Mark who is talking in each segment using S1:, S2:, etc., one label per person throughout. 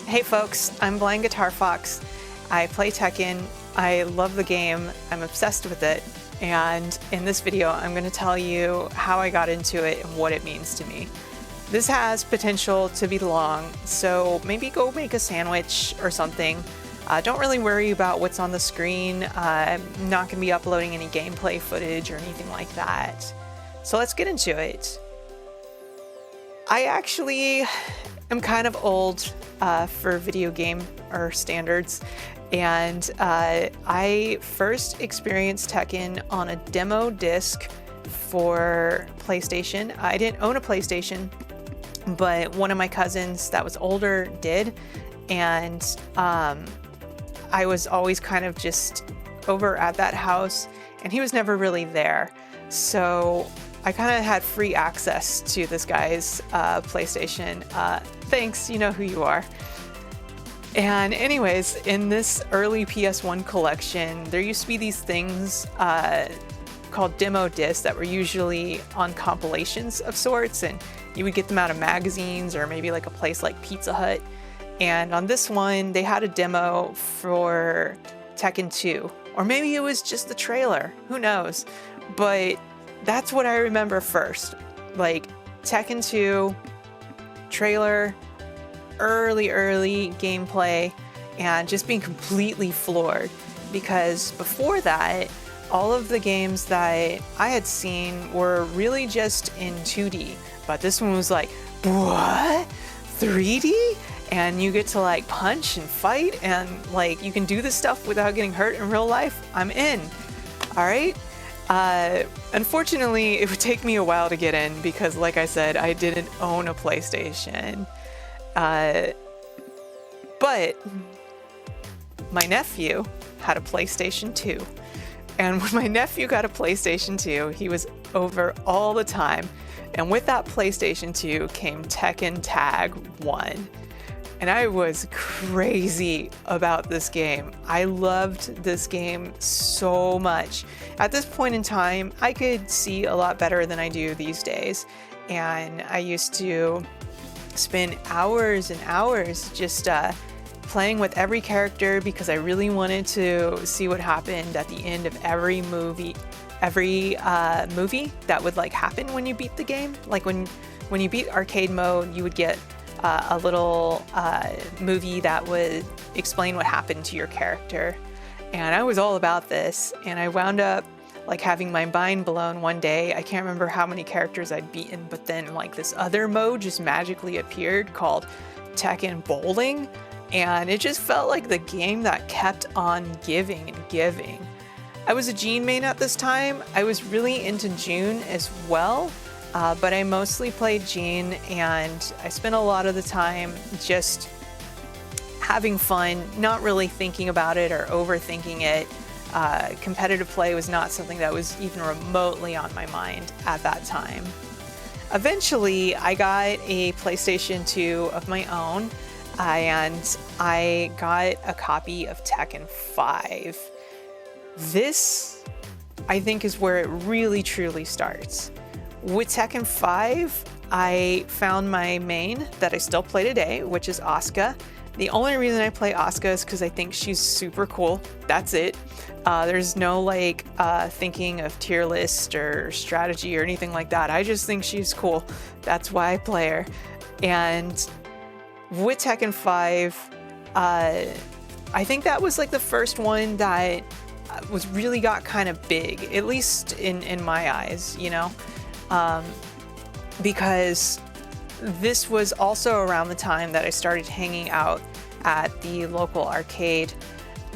S1: Hey folks, I'm BlindGuitarFox. I play Tekken, I love the game, I'm obsessed with it, and in this video I'm going to tell you how I got into it and what it means to me. This has potential to be long, so maybe go make a sandwich or something. Don't really worry about what's on the screen. I'm not going to be uploading any gameplay footage or anything like that. So let's get into it. I actually am kind of old for video game or standards, and I first experienced Tekken on a demo disc for PlayStation. I didn't own a PlayStation, but one of my cousins that was older did, and I was always kind of just over at that house, and he was never really there. So I kind of had free access to this guy's PlayStation. Thanks, you know who you are. And anyways, in this early PS1 collection, there used to be these things called demo discs that were usually on compilations of sorts, and you would get them out of magazines or maybe like a place like Pizza Hut. And on this one, they had a demo for Tekken 2, or maybe it was just the trailer, who knows? But that's what I remember first, like Tekken 2, trailer, early gameplay, and just being completely floored, because before that, all of the games that I had seen were really just in 2D, but this one was like, what? 3D? And you get to like punch and fight, and like you can do this stuff without getting hurt in real life. I'm in. All right. Unfortunately, it would take me a while to get in because, like I said, I didn't own a PlayStation. But my nephew had a PlayStation 2. And when my nephew got a PlayStation 2, he was over all the time. And with that PlayStation 2 came Tekken Tag 1. And I was crazy about this game. I loved this game so much. At this point in time, I could see a lot better than I do these days. And I used to spend hours and hours just playing with every character because I really wanted to see what happened at the end of every movie that would like happen when you beat the game. Like when you beat arcade mode, you would get a little movie that would explain what happened to your character. And I was all about this, and I wound up like having my mind blown one day. I can't remember how many characters I'd beaten, but then like this other mode just magically appeared called Tekken Bowling, and it just felt like the game that kept on giving and giving. I was a Jean main at this time. I was really into June as well. But I mostly played Jean, and I spent a lot of the time just having fun, not really thinking about it or overthinking it. Competitive play was not something that was even remotely on my mind at that time. Eventually, I got a PlayStation 2 of my own, and I got a copy of Tekken 5. This, I think, is where it really truly starts. With Tekken 5, I found my main that I still play today, which is Asuka. The only reason I play Asuka is because I think she's super cool. That's it. There's no like thinking of tier list or strategy or anything like that. I just think she's cool. That's why I play her. And with Tekken 5, I think that was like the first one that really got kind of big, at least in my eyes, you know? Because this was also around the time that I started hanging out at the local arcade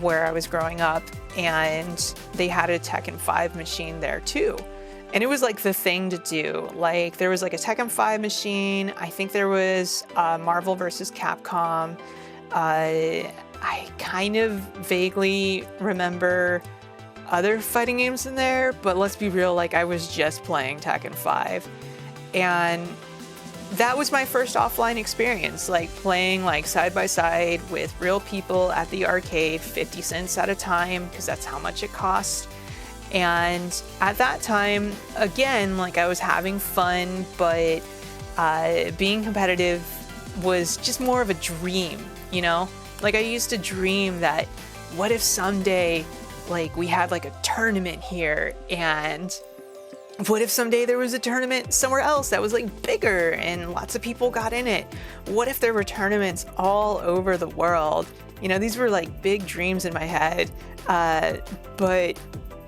S1: where I was growing up, and they had a Tekken 5 machine there too. And it was like the thing to do. Like there was like a Tekken 5 machine. I think there was Marvel vs. Capcom. I kind of vaguely remember other fighting games in there, but let's be real, like I was just playing Tekken 5. And that was my first offline experience, like playing like side by side with real people at the arcade, 50 cents at a time, because that's how much it cost. And at that time, again, like I was having fun, but being competitive was just more of a dream, you know? Like, I used to dream that what if someday, like, we had like a tournament here, and what if someday there was a tournament somewhere else that was like bigger and lots of people got in it? What if there were tournaments all over the world? You know, these were like big dreams in my head, but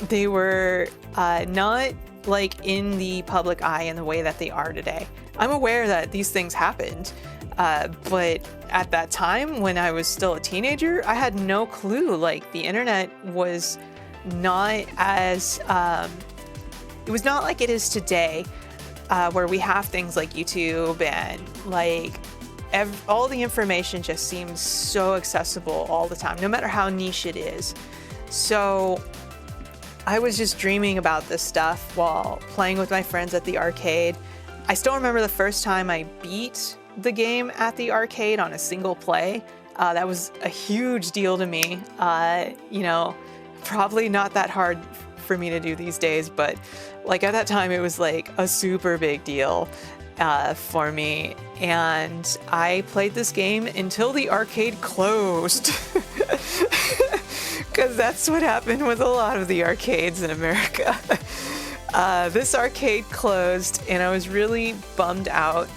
S1: they were not like in the public eye in the way that they are today. I'm aware that these things happened, but at that time when I was still a teenager, I had no clue. Like, the internet was not as, it was not like it is today, where we have things like YouTube and like all the information just seems so accessible all the time, no matter how niche it is. So I was just dreaming about this stuff while playing with my friends at the arcade. I still remember the first time I beat the game at the arcade on a single play. That was a huge deal to me. You know, probably not that hard for me to do these days, but like at that time it was like a super big deal for me. And I played this game until the arcade closed. Because that's what happened with a lot of the arcades in America. This arcade closed and I was really bummed out,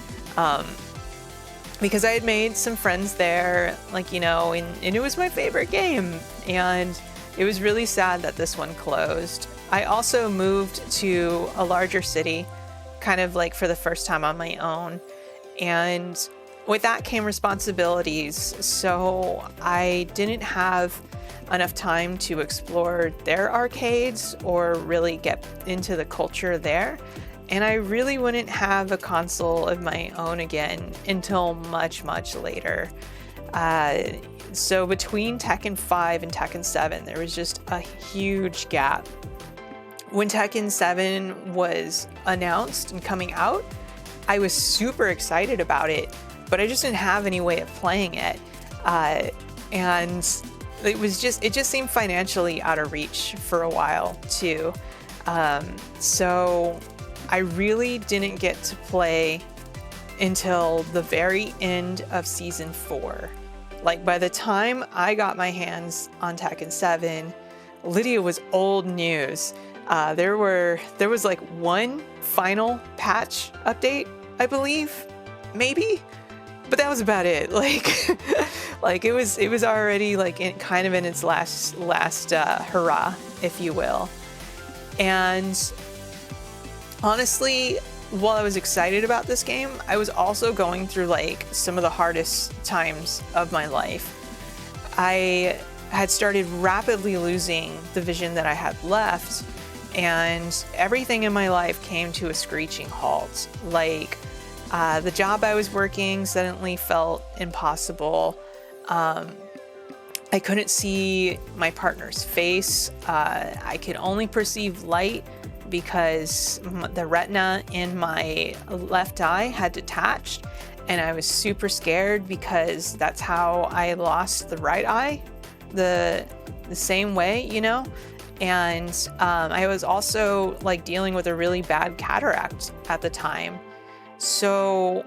S1: because I had made some friends there, like, you know, and it was my favorite game, and it was really sad that this one closed. I also moved to a larger city, kind of like for the first time on my own, and with that came responsibilities, so I didn't have enough time to explore their arcades or really get into the culture there. And I really wouldn't have a console of my own again until much, much later. So between Tekken 5 and Tekken 7, there was just a huge gap. When Tekken 7 was announced and coming out, I was super excited about it, but I just didn't have any way of playing it. And it just seemed financially out of reach for a while too. So I really didn't get to play until the very end of season 4. Like, by the time I got my hands on Tekken 7, Lydia was old news. There was like one final patch update, I believe, maybe, but that was about it. Like, like it was already like kind of in its last hurrah, if you will. And honestly, while I was excited about this game, I was also going through like some of the hardest times of my life. I had started rapidly losing the vision that I had left, and everything in my life came to a screeching halt. Like, the job I was working suddenly felt impossible. I couldn't see my partner's face. I could only perceive light because the retina in my left eye had detached, and I was super scared because that's how I lost the right eye, the same way, you know? And I was also like dealing with a really bad cataract at the time. So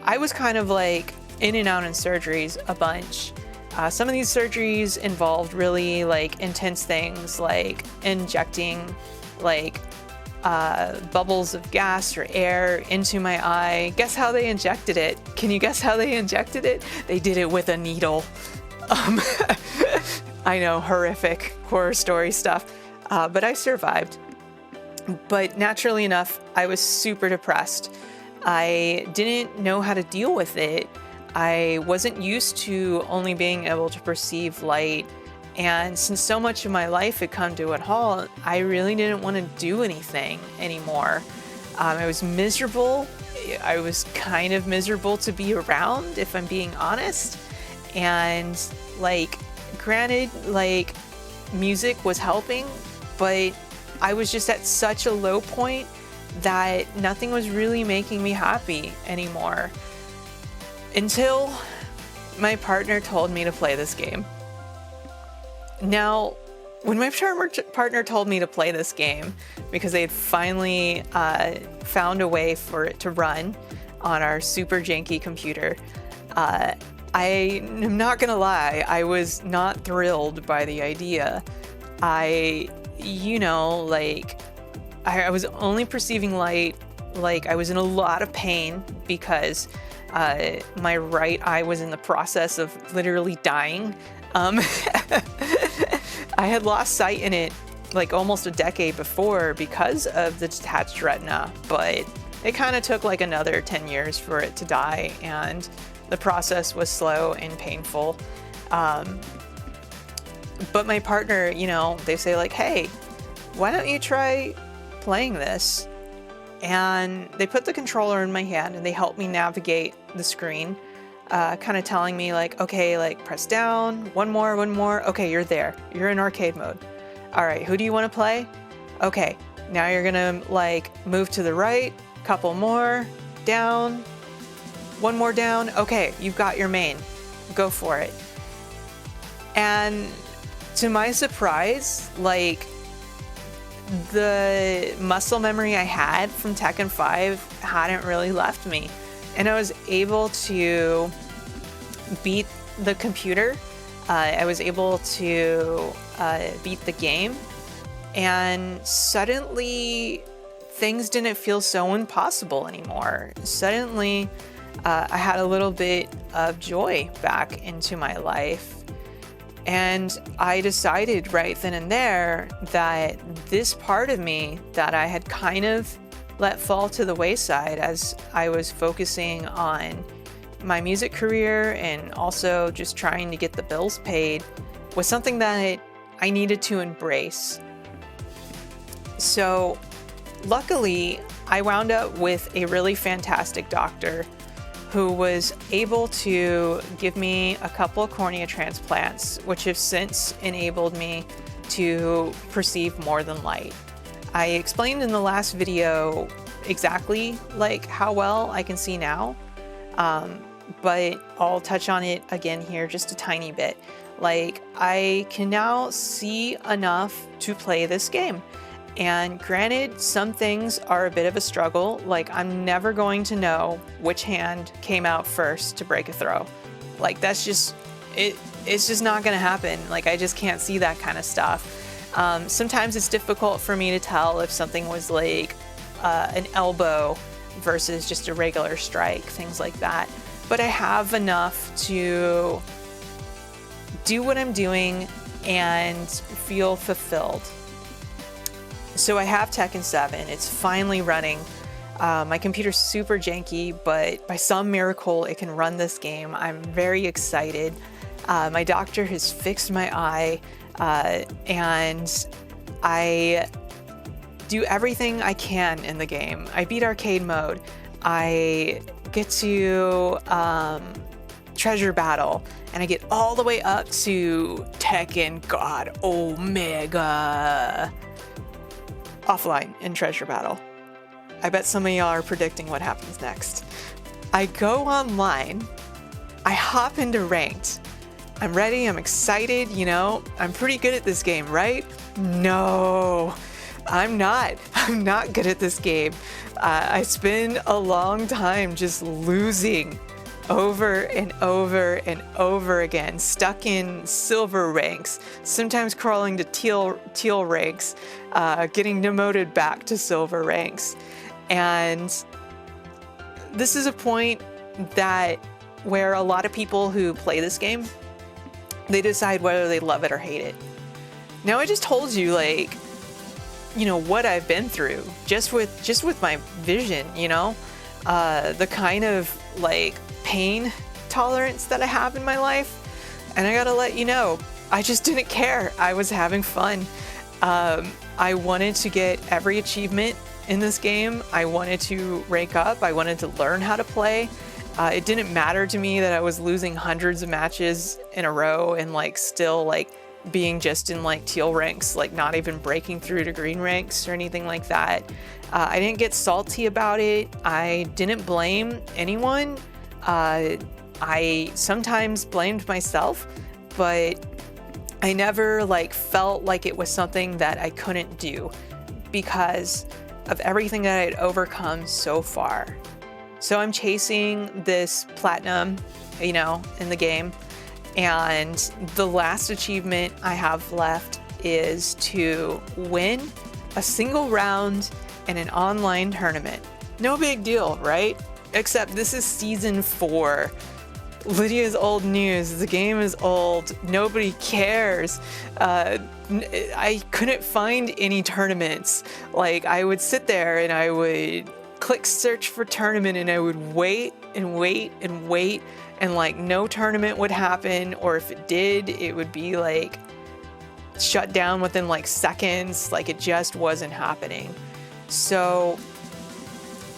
S1: I was kind of like in and out in surgeries a bunch. Some of these surgeries involved really like intense things, like injecting like bubbles of gas or air into my eye. Guess how they injected it? Can you guess how they injected it? They did it with a needle. I know, horrific horror story stuff, but I survived. But naturally enough, I was super depressed. I didn't know how to deal with it. I wasn't used to only being able to perceive light. And since so much of my life had come to a halt, I really didn't want to do anything anymore. I was miserable. I was kind of miserable to be around, if I'm being honest. And like, granted, like, music was helping, but I was just at such a low point that nothing was really making me happy anymore. Until my partner told me to play this game. Now, when my partner told me to play this game, because they had finally found a way for it to run on our super janky computer, I am not gonna lie, I was not thrilled by the idea. I was only perceiving light, like I was in a lot of pain because my right eye was in the process of literally dying. I had lost sight in it like almost a decade before because of the detached retina, but it kind of took like another 10 years for it to die, and the process was slow and painful. But my partner, they say like, hey, why don't you try playing this? And they put the controller in my hand and they help me navigate the screen, kind of telling me like, okay, like press down, one more. Okay, you're there. You're in arcade mode. All right, who do you want to play? Okay, now you're gonna like move to the right, couple more, down, one more down. Okay, you've got your main. Go for it. And to my surprise, like the muscle memory I had from Tekken 5 hadn't really left me. And I was able to beat the computer. I was able to beat the game. And suddenly things didn't feel so impossible anymore. Suddenly I had a little bit of joy back into my life. And I decided right then and there that this part of me that I had kind of let fall to the wayside as I was focusing on my music career and also just trying to get the bills paid was something that I needed to embrace. So luckily, I wound up with a really fantastic doctor who was able to give me a couple of cornea transplants, which have since enabled me to perceive more than light. I explained in the last video exactly like how well I can see now, but I'll touch on it again here just a tiny bit. Like, I can now see enough to play this game. And granted, some things are a bit of a struggle. Like, I'm never going to know which hand came out first to break a throw. Like, that's just, it's just not gonna happen. Like, I just can't see that kind of stuff. Sometimes it's difficult for me to tell if something was like an elbow versus just a regular strike, things like that. But I have enough to do what I'm doing and feel fulfilled. So I have Tekken 7, it's finally running. My computer's super janky, but by some miracle it can run this game. I'm very excited. My doctor has fixed my eye, and I do everything I can in the game. I beat arcade mode. I get to treasure battle, and I get all the way up to Tekken God Omega. Offline in treasure battle. I bet some of y'all are predicting what happens next. I go online, I hop into ranked. I'm ready, I'm excited, I'm pretty good at this game, right? No, I'm not. I'm not good at this game. I spend a long time just losing over and over and over again, stuck in silver ranks, sometimes crawling to teal ranks, getting demoted back to silver ranks. And this is a point that where a lot of people who play this game, they decide whether they love it or hate it. Now, I just told you, like, what I've been through just with my vision, the kind of like pain tolerance that I have in my life. And I gotta let you know, I just didn't care. I was having fun. I wanted to get every achievement in this game. I wanted to rank up. I wanted to learn how to play. It didn't matter to me that I was losing hundreds of matches in a row and like still like being just in like teal ranks, like not even breaking through to green ranks or anything like that. I didn't get salty about it. I didn't blame anyone. I sometimes blamed myself, but I never like felt like it was something that I couldn't do because of everything that I'd overcome so far. So I'm chasing this platinum you know, in the game. And the last achievement I have left is to win a single round in an online tournament. No big deal, right? Except this is season 4. Lydia's old news. The game is old. Nobody cares. I couldn't find any tournaments. Like, I would sit there and I would click search for tournament and I would wait and wait and wait, and like no tournament would happen, or if it did, it would be like shut down within like seconds. Like, it just wasn't happening. So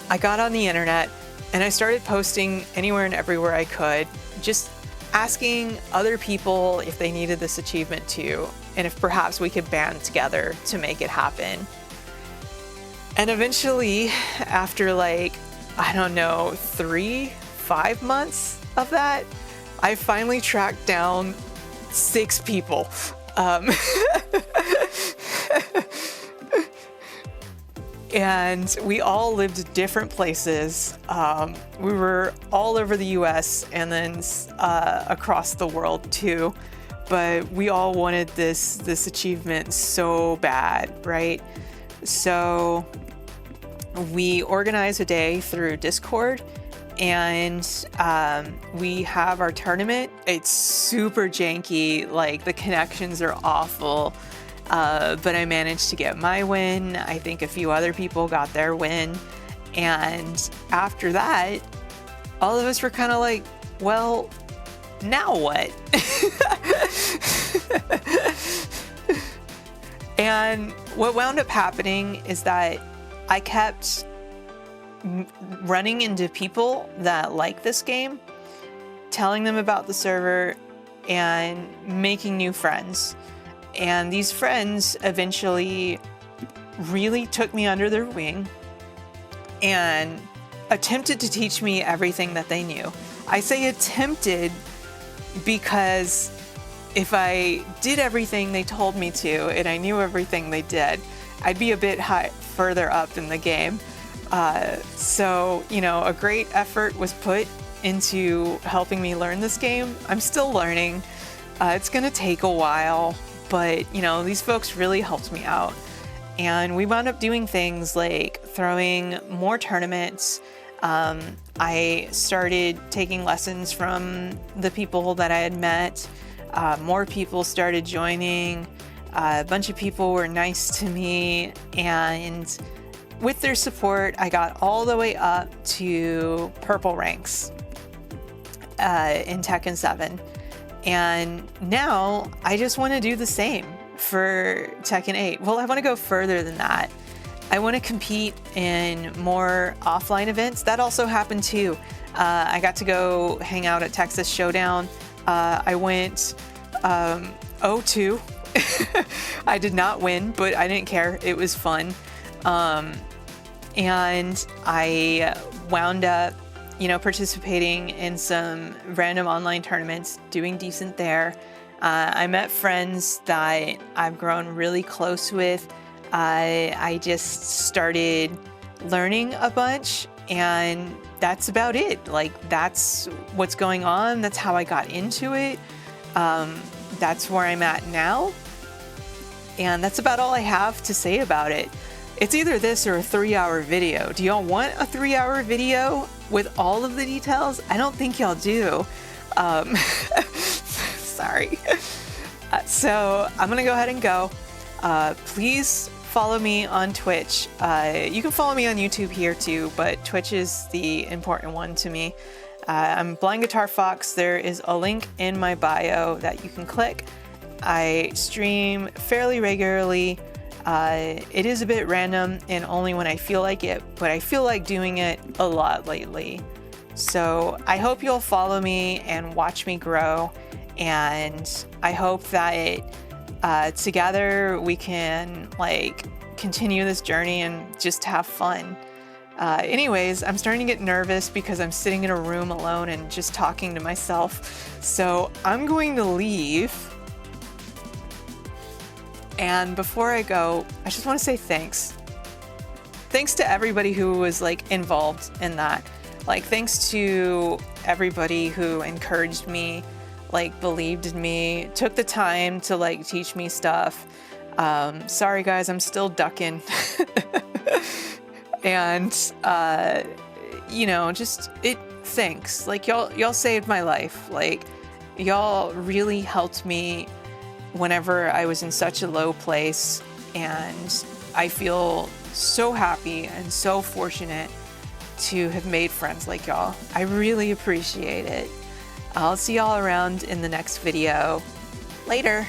S1: I got on the internet and I started posting anywhere and everywhere I could, just asking other people if they needed this achievement too, and if perhaps we could band together to make it happen. And eventually, after like, I don't know, 3-5 months of that, I finally tracked down 6 people. And we all lived different places. We were all over the US and then across the world too. But we all wanted this achievement so bad, right? So we organize a day through Discord, and we have our tournament. It's super janky, like the connections are awful. But I managed to get my win. I think a few other people got their win. And after that, all of us were kind of like, well, now what? And what wound up happening is that I kept running into people that like this game, telling them about the server, and making new friends. And these friends eventually really took me under their wing and attempted to teach me everything that they knew. I say attempted because if I did everything they told me to and I knew everything they did, I'd be a bit further up in the game. So, you know, a great effort was put into helping me learn this game. I'm still learning. It's gonna take a while. But, you know, these folks really helped me out. And we wound up doing things like throwing more tournaments. I started taking lessons from the people that I had met. More people started joining. A bunch of people were nice to me. And with their support, I got all the way up to purple ranks in Tekken 7. And now I just want to do the same for Tekken 8. Well, I want to go further than that. I want to compete in more offline events. That also happened too. I got to go hang out at Texas Showdown. I went 0-2. I did not win, but I didn't care. It was fun. And I wound up, you know, participating in some random online tournaments, doing decent there. I met friends that I've grown really close with. I just started learning a bunch, and that's about it. Like, that's what's going on. That's how I got into it. That's where I'm at now. And that's about all I have to say about it. It's either this or a 3-hour video. Do y'all want a 3-hour video with all of the details? I don't think y'all do. Sorry. So I'm gonna go ahead and go. Please follow me on Twitch. You can follow me on YouTube here too, but Twitch is the important one to me. I'm BlindGuitarFox. There is a link in my bio that you can click. I stream fairly regularly. It is a bit random and only when I feel like it, but I feel like doing it a lot lately. So I hope you'll follow me and watch me grow, and I hope that together we can like continue this journey and just have fun. Anyways, I'm starting to get nervous because I'm sitting in a room alone and just talking to myself. So I'm going to leave. And before I go, I just want to say thanks. Thanks to everybody who was like involved in that. Like, thanks to everybody who encouraged me, like believed in me, took the time to like teach me stuff. Sorry guys, I'm still ducking. And you know, just thanks. Like y'all saved my life. Like y'all really helped me whenever I was in such a low place, and I feel so happy and so fortunate to have made friends like y'all. I really appreciate it. I'll see y'all around in the next video. Later.